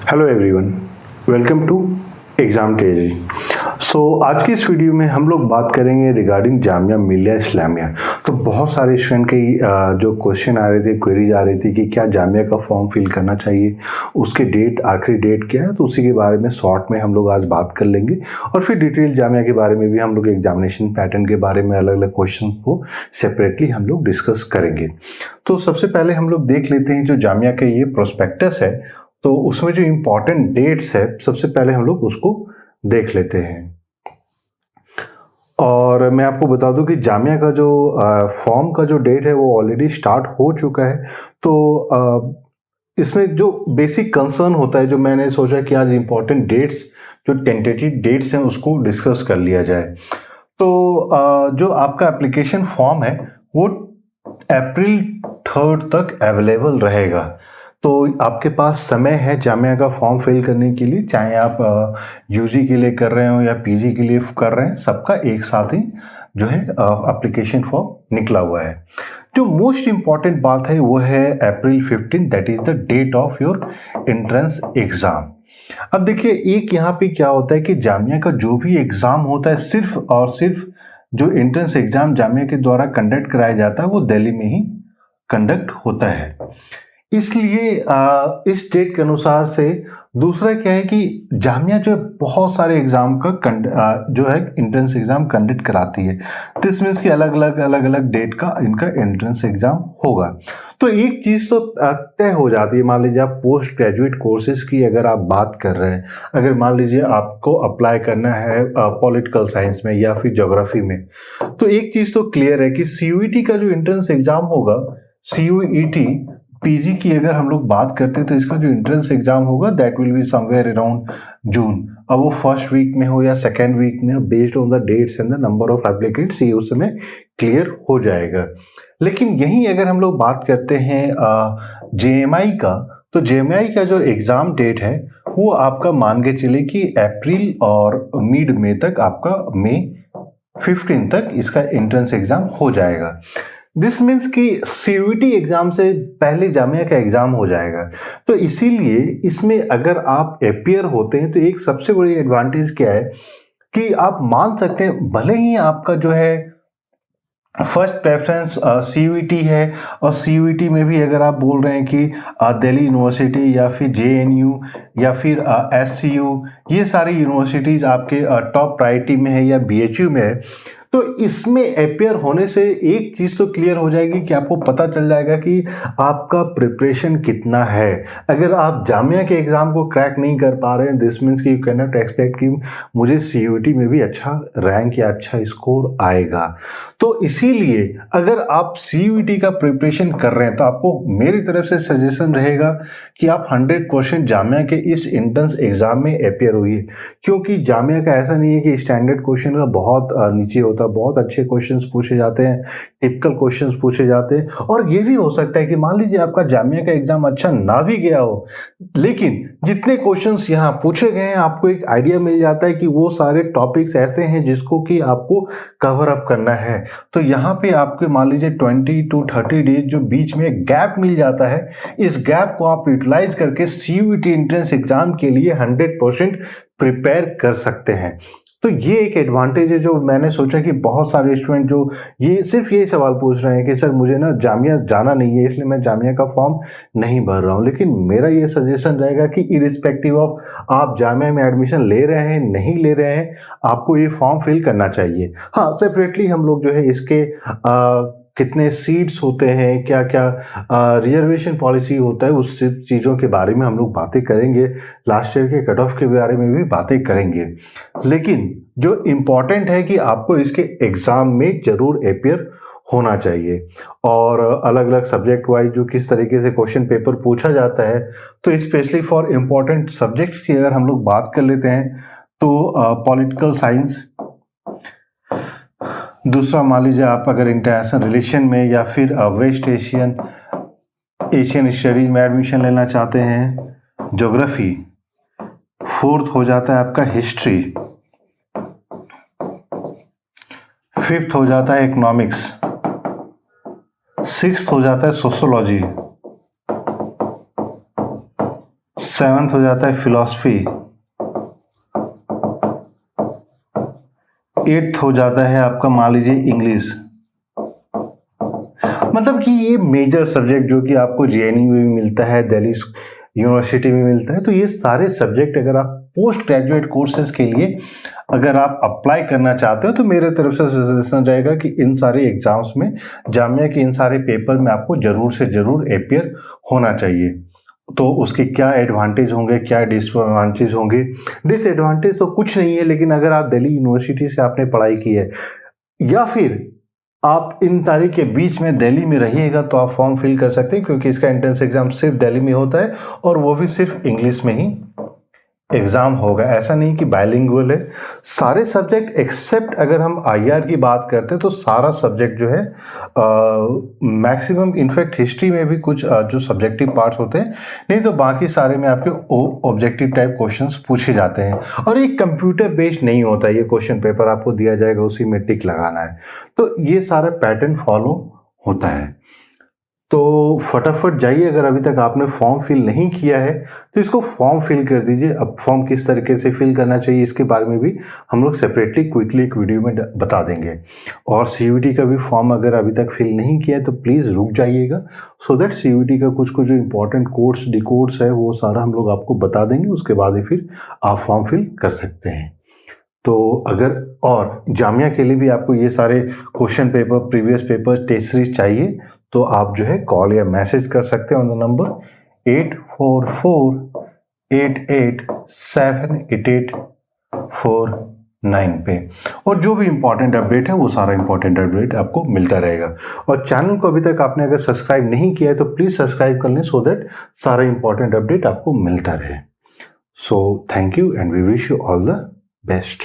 Hello everyone, welcome to exam टेजी। आज की इस वीडियो में हम लोग बात करेंगे रिगार्डिंग जामिया मिलिया इस्लामिया। तो बहुत सारे स्टूडेंट के जो क्वेश्चन आ रहे थे, क्वेरीज आ रही थी कि क्या जामिया का फॉर्म फिल करना चाहिए, उसके आखिरी डेट क्या है। तो उसी के बारे में शॉर्ट में हम लोग आज बात कर लेंगे और फिर डिटेल जामिया के बारे में भी हम लोग एग्जामिनेशन पैटर्न के बारे में अलग अलग क्वेश्चन को सेपरेटली हम लोग डिस्कस करेंगे। तो सबसे पहले हम लोग देख लेते हैं जो जामिया का ये प्रोस्पेक्टस है, तो उसमें जो इम्पोर्टेंट डेट्स है सबसे पहले हम लोग उसको देख लेते हैं। और मैं आपको बता दूं कि जामिया का जो फॉर्म का जो डेट है वो ऑलरेडी स्टार्ट हो चुका है। तो इसमें जो बेसिक कंसर्न होता है, जो मैंने सोचा कि आज इम्पोर्टेंट डेट्स जो टेंटेटिव डेट्स हैं उसको डिस्कस कर लिया जाए। तो जो आपका एप्लीकेशन फॉर्म है वो अप्रैल 3 तक अवेलेबल रहेगा। तो आपके पास समय है जामिया का फॉर्म फिल करने के लिए, चाहे आप यूजी के लिए कर रहे हो या पीजी के लिए कर रहे हैं, सबका एक साथ ही जो है एप्लीकेशन फॉर्म निकला हुआ है। जो मोस्ट इम्पॉर्टेंट बात है वो है April 15, that is the date of your entrance exam. अब देखिए, एक यहाँ पे क्या होता है कि जामिया का जो भी एग्जाम होता है, सिर्फ और सिर्फ जो एंट्रेंस एग्जाम जामिया के द्वारा कंडक्ट कराया जाता है वो दिल्ली में ही कंडक्ट होता है। इसलिए इस डेट के अनुसार से दूसरा क्या है कि जामिया जो है बहुत सारे एग्जाम का जो है एंट्रेंस एग्जाम कंडक्ट कराती है। दिस मीन्स कि अलग अलग डेट का इनका एंट्रेंस एग्जाम होगा। तो एक चीज़ तो तय हो जाती है। मान लीजिए आप पोस्ट ग्रेजुएट कोर्सेज की अगर आप बात कर रहे हैं, अगर मान लीजिए आपको अप्लाई करना है पॉलिटिकल साइंस में या फिर ज्योग्राफी में, तो एक चीज़ तो क्लियर है कि सीयूईटी का जो एंट्रेंस एग्जाम होगा, सीयूईटी पीजी की अगर हम लोग बात करते हैं तो इसका जो एंट्रेंस एग्जाम होगा that will be somewhere around June. अब वो फर्स्ट वीक में हो या सेकेंड वीक में, based on the dates and the number of applicants, ये उस समय क्लियर हो जाएगा। लेकिन यहीं अगर हम लोग बात करते हैं जेएमआई का, तो जेएमआई का जो एग्ज़ाम डेट है वो आपका मान के चले कि अप्रैल और मिड मई तक, आपका मई 15 तक इसका एंट्रेंस एग्ज़ाम हो जाएगा। दिस मीन्स कि सीयूईटी एग्जाम से पहले जामिया का एग्जाम हो जाएगा। तो इसीलिए इसमें अगर आप अपियर होते हैं तो एक सबसे बड़ी एडवांटेज क्या है कि आप मान सकते हैं, भले ही आपका जो है फर्स्ट प्रेफरेंस सीयूईटी है, और सीयूईटी में भी अगर आप बोल रहे हैं कि दिल्ली यूनिवर्सिटी या फिर जेएनयू या फिर एससीयू, ये सारी यूनिवर्सिटीज़ आपके टॉप प्रायोरिटी में है या बीएचयू में है, तो इसमें अपियर होने से एक चीज़ तो क्लियर हो जाएगी कि आपको पता चल जाएगा कि आपका प्रिपरेशन कितना है। अगर आप जामिया के एग्ज़ाम को क्रैक नहीं कर पा रहे हैं, दिस मीन्स कि यू कैन नॉट एक्सपेक्ट कि मुझे सीयूईटी में भी अच्छा रैंक या अच्छा स्कोर आएगा। तो इसीलिए अगर आप सीयूईटी का प्रिपरेशन कर रहे हैं तो आपको मेरी तरफ से सजेशन रहेगा कि आप 100% जामिया के इस एंट्रेंस एग्ज़ाम में अपियर होइए, क्योंकि जामिया का ऐसा नहीं है कि स्टैंडर्ड क्वेश्चन का बहुत नीचे होता है। बहुत अच्छे क्वेश्चंस पूछे जाते हैं, टिपिकल क्वेश्चंस पूछे जाते हैं। और ये भी हो सकता है कि मान लीजिए आपका जामिया का एग्जाम अच्छा ना भी गया हो, लेकिन जितने क्वेश्चंस यहाँ पूछे गए हैं आपको एक आइडिया मिल जाता है कि वो सारे टॉपिक्स ऐसे हैं जिसको कि आपको कवर अप करना है। तो यहाँ पे आपके मान लीजिए 20 to 30 डेज जो बीच में गैप मिल जाता है, इस गैप को आप यूटिलाइज करके सीयूईटी एंट्रेंस एग्जाम के लिए 100% प्रिपेयर कर सकते हैं। तो ये एक एडवांटेज है जो मैंने सोचा कि बहुत सारे स्टूडेंट जो ये सिर्फ ये सवाल पूछ रहे हैं कि सर मुझे ना जामिया जाना नहीं है, इसलिए मैं जामिया का फॉर्म नहीं भर रहा हूँ। लेकिन मेरा ये सजेशन रहेगा कि इरिस्पेक्टिव ऑफ आप जामिया में एडमिशन ले रहे हैं नहीं ले रहे हैं, आपको ये फॉर्म फिल करना चाहिए। हाँ, सेपरेटली हम लोग जो है इसके कितने सीट्स होते हैं, क्या क्या रिजर्वेशन पॉलिसी होता है, उस चीज़ों के बारे में हम लोग बातें करेंगे। लास्ट ईयर के कट ऑफ के बारे में भी बातें करेंगे। लेकिन जो इम्पॉर्टेंट है कि आपको इसके एग्ज़ाम में ज़रूर अपियर होना चाहिए। और अलग अलग सब्जेक्ट वाइज जो किस तरीके से क्वेश्चन पेपर पूछा जाता है, तो स्पेशली फॉर इम्पॉर्टेंट सब्जेक्ट्स की अगर हम लोग बात कर लेते हैं तो पॉलिटिकल साइंस, दूसरा मान लीजिए आप अगर इंटरनेशनल रिलेशन में या फिर वेस्ट एशियन स्टडीज में एडमिशन लेना चाहते हैं, ज्योग्राफी, फोर्थ हो जाता है आपका हिस्ट्री, फिफ्थ हो जाता है इकोनॉमिक्स, सिक्स्थ हो जाता है सोशोलॉजी, 7th हो जाता है फिलॉसफी, 8th हो जाता है आपका मान लीजिए इंग्लिश। मतलब कि ये मेजर सब्जेक्ट जो कि आपको जेएनयू में भी मिलता है, दिल्ली यूनिवर्सिटी में मिलता है, तो ये सारे सब्जेक्ट अगर आप पोस्ट ग्रेजुएट कोर्सेज के लिए अगर आप अप्लाई करना चाहते हो तो मेरे तरफ से सजेशन रहेगा कि इन सारे एग्जाम्स में, जामिया के इन सारे पेपर में आपको ज़रूर से ज़रूर अपियर होना चाहिए। तो उसके क्या एडवांटेज होंगे, क्या डिसएडवांटेज होंगे? डिसएडवांटेज तो कुछ नहीं है, लेकिन अगर आप दिल्ली यूनिवर्सिटी से आपने पढ़ाई की है या फिर आप इन तारीख के बीच में दिल्ली में रहिएगा तो आप फॉर्म फिल कर सकते हैं, क्योंकि इसका एंट्रेंस एग्जाम सिर्फ दिल्ली में होता है और वो भी सिर्फ इंग्लिश में ही एग्ज़ाम होगा। ऐसा नहीं कि बाइलिंगुअल है। सारे सब्जेक्ट एक्सेप्ट अगर हम आईआर की बात करते हैं तो सारा सब्जेक्ट जो है मैक्सिमम, इनफैक्ट हिस्ट्री में भी कुछ जो सब्जेक्टिव पार्ट्स होते हैं, नहीं तो बाकी सारे में आपके ऑब्जेक्टिव टाइप क्वेश्चंस पूछे जाते हैं। और ये कंप्यूटर बेस्ड नहीं होता है, ये क्वेश्चन पेपर आपको दिया जाएगा, उसी में टिक लगाना है। तो ये सारा पैटर्न फॉलो होता है। तो फटाफट जाइए, अगर अभी तक आपने फॉर्म फिल नहीं किया है तो इसको फॉर्म फिल कर दीजिए। अब फॉर्म किस तरीके से फिल करना चाहिए इसके बारे में भी हम लोग सेपरेटली क्विकली एक वीडियो में बता देंगे। और सीयूईटी का भी फॉर्म अगर अभी तक फिल नहीं किया है तो प्लीज़ रुक जाइएगा, सो दैट सीयूईटी का कुछ कुछ जो इंपॉर्टेंट कोड्स डिकोड्स है वो सारा हम लोग आपको बता देंगे, उसके बाद ही फिर आप फॉर्म फिल कर सकते हैं। तो अगर और जामिया के लिए भी आपको ये सारे question paper, previous paper, test series चाहिए तो आप जो है कॉल या मैसेज कर सकते हैं ऑन द नंबर 8448878849 पे। और जो भी इंपॉर्टेंट अपडेट है वो सारा इंपॉर्टेंट अपडेट आपको मिलता रहेगा। और चैनल को अभी तक आपने अगर सब्सक्राइब नहीं किया है तो प्लीज़ सब्सक्राइब कर लें, सो दैट सारा इंपॉर्टेंट अपडेट आपको मिलता रहे। So thank you and we wish you all the best.